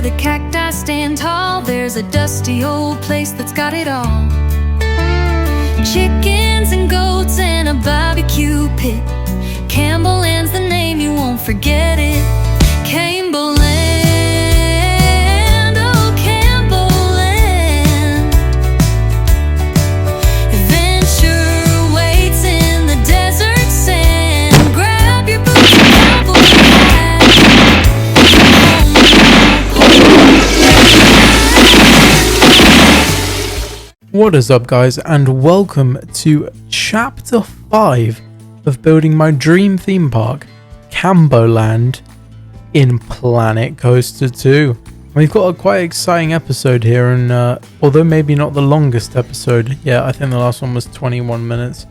the cacti stand tall, there's a dusty old place that's got it all. Chickens and goats and a barbecue pit. CAMBO-LAND's the name, you won't forget it. CAMBO-LAND, oh CAMBO-LAND. Adventure waits in the desert sand. Grab your boots and cowboy hat. What is up, guys, and welcome to chapter 5 of building my dream theme park, CAMBO-LAND, in Planet Coaster 2. We've got a quite exciting episode here, and although maybe not the longest episode yet, I think the last one was 21 minutes,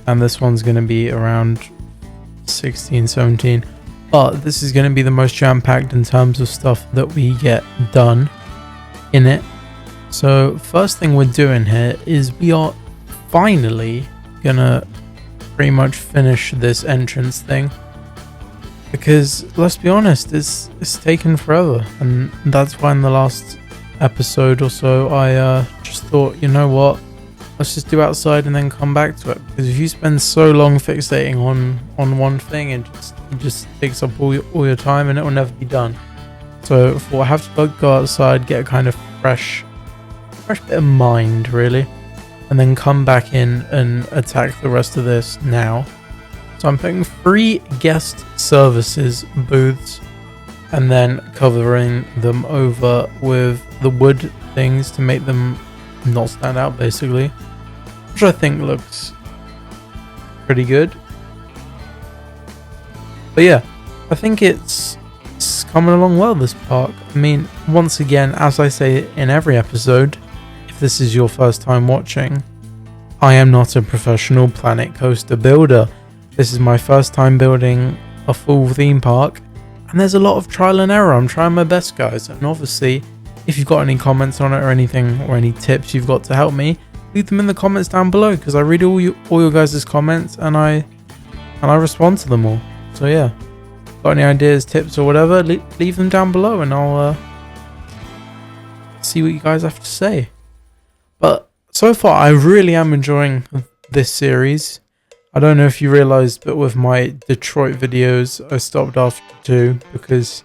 and this one's going to be around 16, 17, but this is going to be the most jam-packed in terms of stuff that we get done in it. So first thing we're doing here is we are finally gonna pretty much finish this entrance thing, because let's be honest, it's taken forever, and that's why in the last episode or so I just thought, you know what, let's just do outside and then come back to it, because if you spend so long fixating on one thing, it just takes up all your time and it will never be done. So I have to go outside, get a kind of fresh bit of mind, really, and then come back in and attack the rest of this now. So I'm putting 3 guest services booths and then covering them over with the wood things to make them not stand out, basically, which I think looks pretty good. But yeah, I think it's coming along well, this park. I mean, once again, as I say in every episode, if this is your first time watching, I am not a professional Planet Coaster builder. This is my first time building a full theme park, and there's a lot of trial and error. I'm trying my best, guys, and obviously if you've got any comments on it or anything, or any tips you've got to help me, leave them in the comments down below, because I read all your guys' comments and I respond to them all. So yeah, got any ideas, tips or whatever, leave them down below and I'll see what you guys have to say. But so far, I really am enjoying this series. I don't know if you realized, but with my Detroit videos, I stopped after 2 because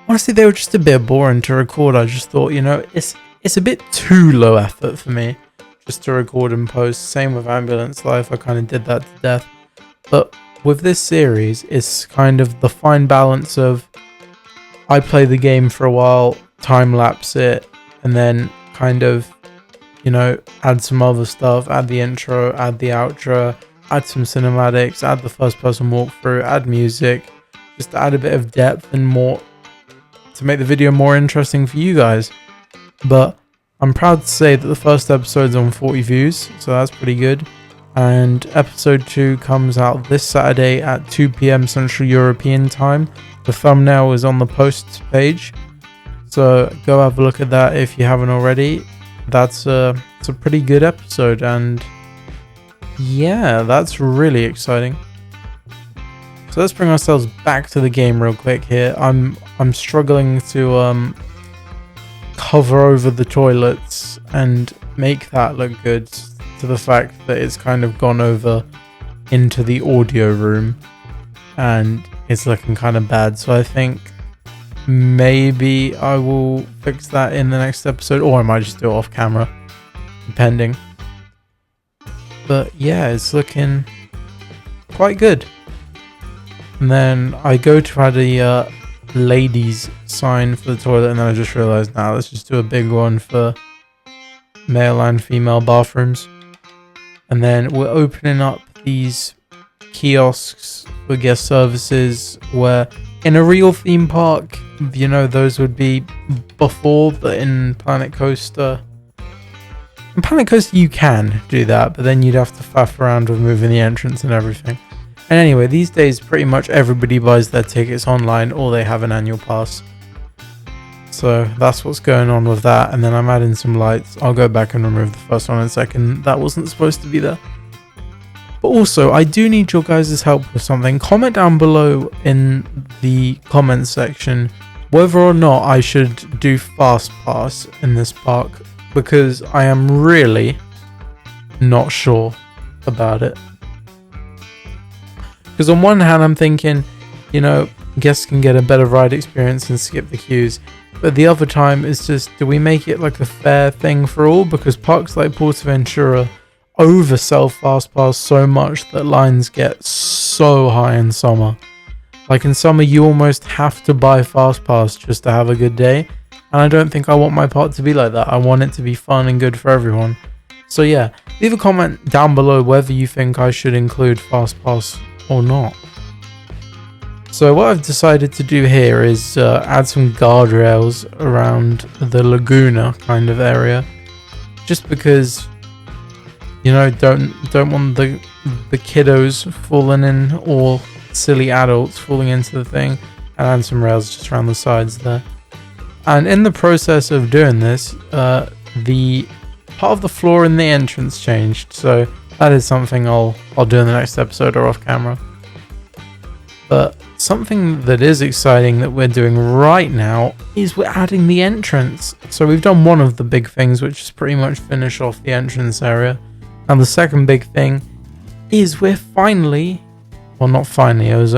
honestly, they were just a bit boring to record. I just thought, you know, it's a bit too low effort for me just to record and post. Same with Ambulance Life, I kind of did that to death. But with this series, it's kind of the fine balance of I play the game for a while, time lapse it, and then kind of, you know, add some other stuff, add the intro, add the outro, add some cinematics, add the first person walkthrough, add music, just to add a bit of depth and more to make the video more interesting for you guys. But I'm proud to say that the first episode's on 40 views, so that's pretty good. And episode 2 comes out this Saturday at 2 PM Central European time. The thumbnail is on the posts page, so go have a look at that if you haven't already. It's a pretty good episode, and yeah, that's really exciting. So let's bring ourselves back to the game real quick here. I'm struggling to cover over the toilets and make that look good, to the fact that it's kind of gone over into the audio room and it's looking kind of bad. So I think maybe I will fix that in the next episode, or I might just do it off camera, depending. But yeah, it's looking quite good. And then I go to add a ladies sign for the toilet, and then I just realized, now let's just do a big one for male and female bathrooms. And then we're opening up these kiosks for guest services, where in a real theme park, you know, those would be before, but in Planet Coaster you can do that, but then you'd have to faff around with moving the entrance and everything. And anyway, these days pretty much everybody buys their tickets online, or they have an annual pass. So that's what's going on with that. And then I'm adding some lights. I'll go back and remove the first one in a second. That wasn't supposed to be there. But also, I do need your guys' help with something. Comment down below in the comments section whether or not I should do fast pass in this park, because I am really not sure about it. Because on one hand I'm thinking, you know, guests can get a better ride experience and skip the queues, but the other time it's just, do we make it like a fair thing for all? Because parks like Portaventura oversell fast pass so much that lines get so high in summer. Like in summer you almost have to buy fast pass just to have a good day, and I don't think I want my park to be like that. I want it to be fun and good for everyone. So yeah, leave a comment down below whether you think I should include fast pass or not. So what I've decided to do here is add some guardrails around the Laguna kind of area, just because, you know, don't want the kiddos falling in, or silly adults falling into the thing, and add some rails just around the sides there. And in the process of doing this, the part of the floor in the entrance changed, so that is something I'll do in the next episode or off camera. But something that is exciting that we're doing right now is we're adding the entrance. So we've done one of the big things, which is pretty much finish off the entrance area. And the second big thing is we're finally, well, not finally, it was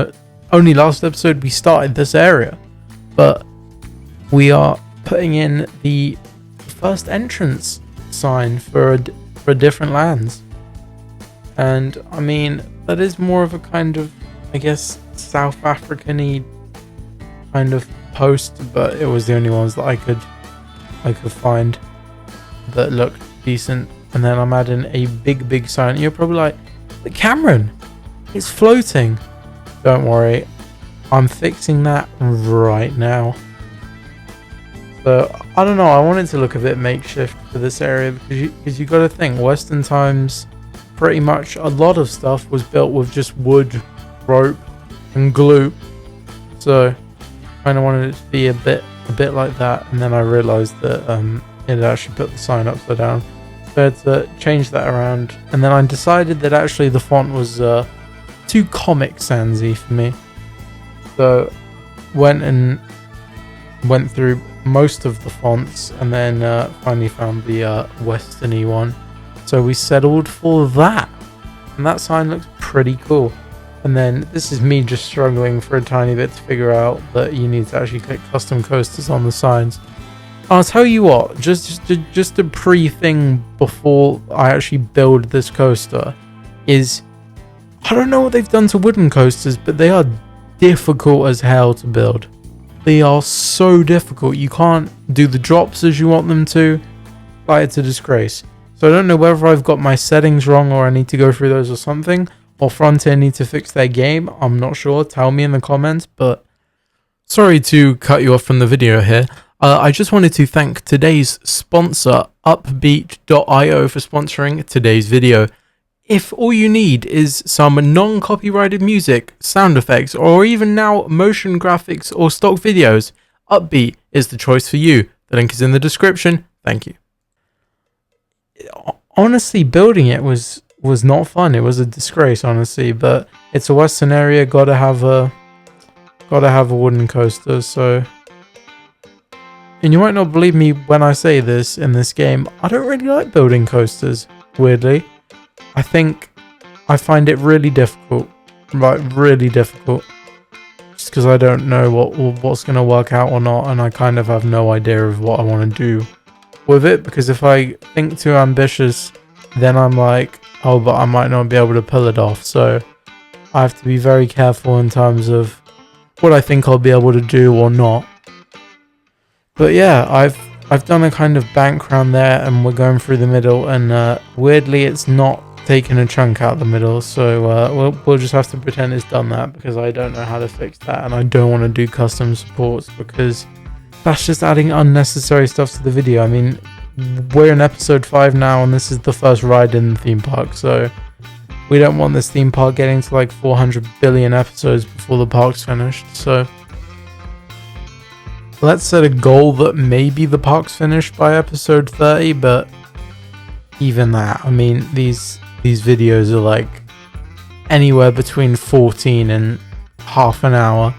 only last episode we started this area, but we are putting in the first entrance sign for different lands. And I mean, that is more of a kind of, I guess, South African-y kind of post, but it was the only ones that I could find that looked decent. And then I'm adding a big sign. You're probably like, but Cameron, it's floating. Don't worry, I'm fixing that right now. So I don't know, I wanted to look a bit makeshift for this area, because you got to think, Western times, pretty much a lot of stuff was built with just wood, rope and glue, so kind of wanted it to be a bit like that. And then I realized that it actually put the sign upside down, so I had to change that around. And then I decided that actually the font was too Comic Sans-y for me, so went through most of the fonts, and then finally found the Western-y one, so we settled for that, and that sign looks pretty cool. And then this is me just struggling for a tiny bit to figure out that you need to actually click custom coasters on the signs. I'll tell you what, just a pre-thing before I actually build this coaster is, I don't know what they've done to wooden coasters, but they are difficult as hell to build. They are so difficult. You can't do the drops as you want them to. Like, it's a disgrace. So I don't know whether I've got my settings wrong, or I need to go through those or something, or Frontier need to fix their game. I'm not sure. Tell me in the comments. But sorry to cut you off from the video here. I just wanted to thank today's sponsor, Upbeat.io, for sponsoring today's video. If all you need is some non-copyrighted music, sound effects, or even now motion graphics or stock videos, Upbeat is the choice for you. The link is in the description. Thank you. Honestly, building it was not fun. It was a disgrace, honestly, but it's a Western area, gotta have a wooden coaster. So, and you might not believe me when I say this, in this game I don't really like building coasters, weirdly. I think I find it really difficult, like really difficult, just because I don't know what's going to work out or not, and I kind of have no idea of what I want to do with it, because if I think too ambitious, then I'm like, oh, but I might not be able to pull it off. So I have to be very careful in terms of what I think I'll be able to do or not. But yeah, I've done a kind of bank round there, and we're going through the middle, and weirdly it's not taking a chunk out the middle, so we'll just have to pretend it's done that, because I don't know how to fix that, and I don't want to do custom supports, because that's just adding unnecessary stuff to the video. I mean, we're in episode 5 now, and this is the first ride in the theme park, so we don't want this theme park getting to like 400 billion episodes before the park's finished. So let's set a goal that maybe the park's finished by episode 30, but even that, I mean, these videos are like anywhere between 14 and half an hour,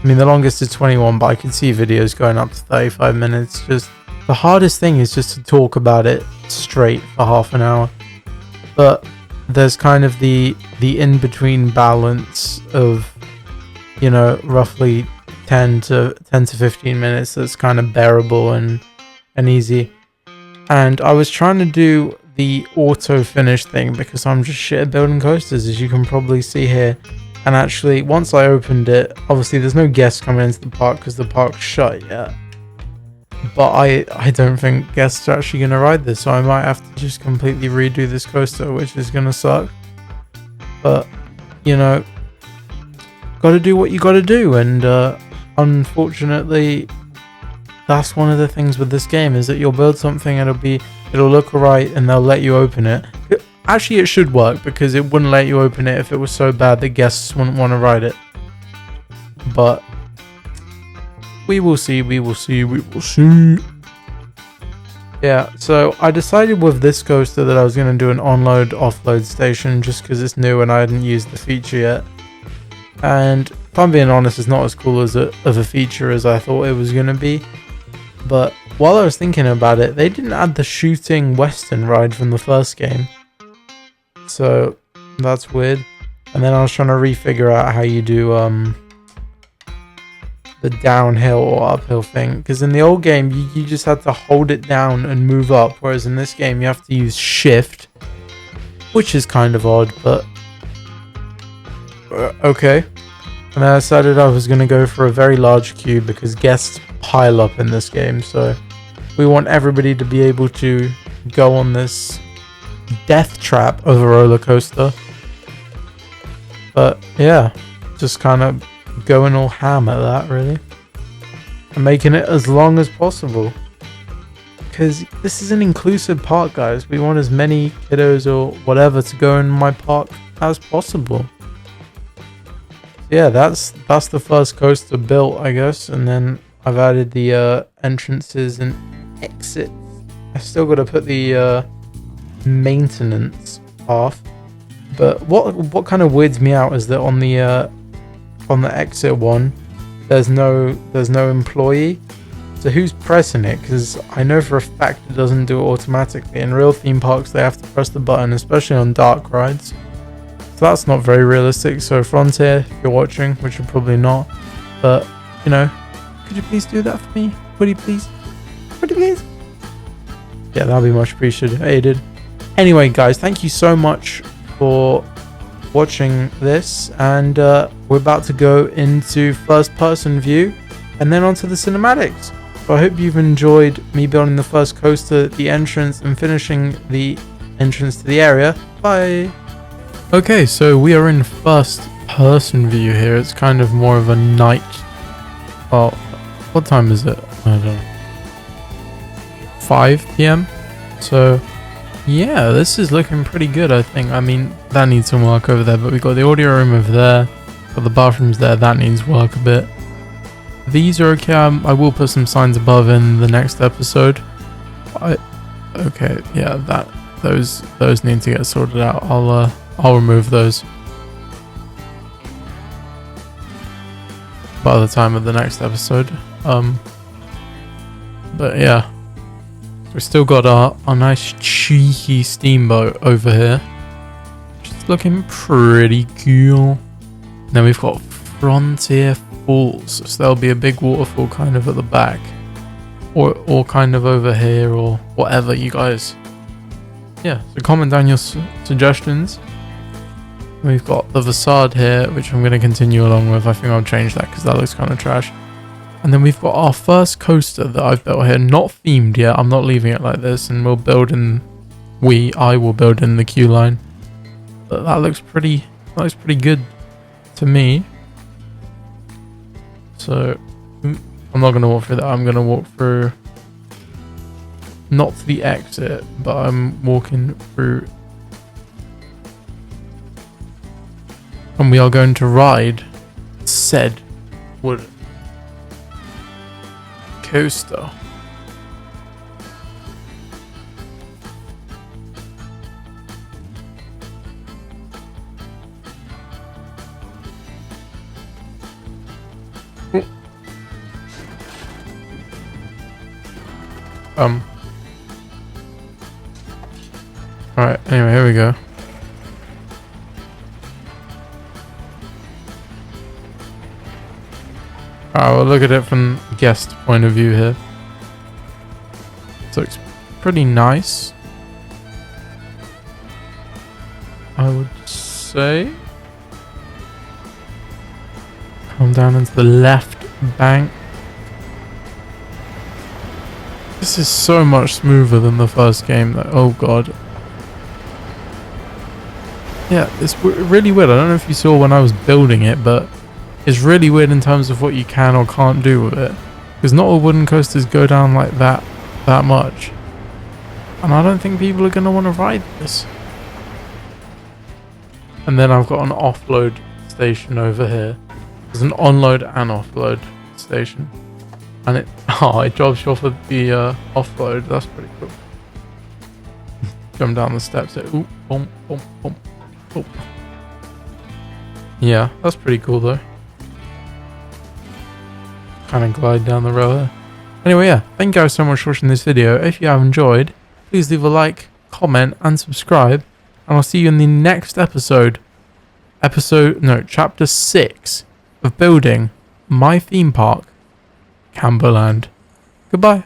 I mean, the longest is 21, but I can see videos going up to 35 minutes. Just the hardest thing is just to talk about it straight for half an hour. But there's kind of the in-between balance of, you know, roughly 10 to 15 minutes that's kind of bearable and easy. And I was trying to do the auto finish thing because I'm just shit at building coasters, as you can probably see here. And actually, once I opened it, obviously there's no guests coming into the park because the park's shut yet. But I don't think guests are actually going to ride this, so I might have to just completely redo this coaster, which is going to suck. But, you know, got to do what you got to do. And unfortunately, that's one of the things with this game, is that you'll build something and it'll look alright and they'll let you open it. Actually, it should work because it wouldn't let you open it if it was so bad that guests wouldn't want to ride it. But we will see. Yeah, so I decided with this coaster that I was going to do an onload offload station just because it's new and I hadn't used the feature yet. And if I'm being honest, it's not as cool of a feature as I thought it was going to be. But while I was thinking about it, they didn't add the shooting western ride from the first game. So that's weird. And then I was trying to refigure out how you do the downhill or uphill thing, because in the old game you just had to hold it down and move up, whereas in this game you have to use shift, which is kind of odd, but okay. And I decided I was going to go for a very large queue because guests pile up in this game, so we want everybody to be able to go on this death trap of a roller coaster. But yeah, just kind of going all ham at that, really, and making it as long as possible, because this is an inclusive park, guys. We want as many kiddos or whatever to go in my park as possible. Yeah, that's the first coaster built, I guess, and then I've added the entrances and exits. I still got to put the maintenance path, but what kind of weirds me out is that on the exit one, there's no employee. So who's pressing it? Because I know for a fact it doesn't do it automatically. In real theme parks, they have to press the button, especially on dark rides. So that's not very realistic. So Frontier, if you're watching, which you're probably not, but you know, could you please do that for me? Would you please? Would you please? Yeah, that'd be much appreciated. Anyway, guys, thank you so much for watching this, and we're about to go into first person view and then onto the cinematics. So I hope you've enjoyed me building the first coaster, the entrance, and finishing the entrance to the area. Bye. Okay, so we are in first person view here. It's kind of more of a night. Well, what time is it? I don't know. 5 p.m. So yeah, this is looking pretty good, I think. I mean, that needs some work over there, but we've got the audio room over there, got the bathrooms there, that needs work a bit. These are okay. I will put some signs above in the next episode. Okay, yeah, those need to get sorted out. I'll remove those by the time of the next episode. But yeah, we've still got our nice cheeky steamboat over here, which is looking pretty cool. Then we've got Frontier Falls, so there'll be a big waterfall kind of at the back, or kind of over here, or whatever you guys. Yeah, so comment down your suggestions. We've got the facade here, which I'm going to continue along with. I think I'll change that because that looks kind of trash. And then we've got our first coaster that I've built here, not themed yet. I'm not leaving it like this, and I will build in the queue line. But that looks pretty good to me. So I'm not going to walk through that. I'm going to walk through, not to the exit, but I'm walking through. And we are going to ride said wood coaster. Alright, anyway, here we go. Alright, we'll look at it from guest point of view here. This looks pretty nice, I would say. Come down into the left bank. This is so much smoother than the first game. Oh god. Yeah, it's really weird. I don't know if you saw when I was building it, but it's really weird in terms of what you can or can't do with it. Because not all wooden coasters go down like that much. And I don't think people are going to want to ride this. And then I've got an offload station over here. There's an onload and offload station. And it drops you off at the offload. That's pretty cool. Jump down the steps there. Ooh, boom, boom, boom. Oh. Yeah, that's pretty cool though. Kind of glide down the row there. Anyway, yeah, thank you guys so much for watching this video. If you have enjoyed, please leave a like, comment, and subscribe. And I'll see you in the next episode. Chapter 6 of building my theme park, CAMBO-LAND. Goodbye.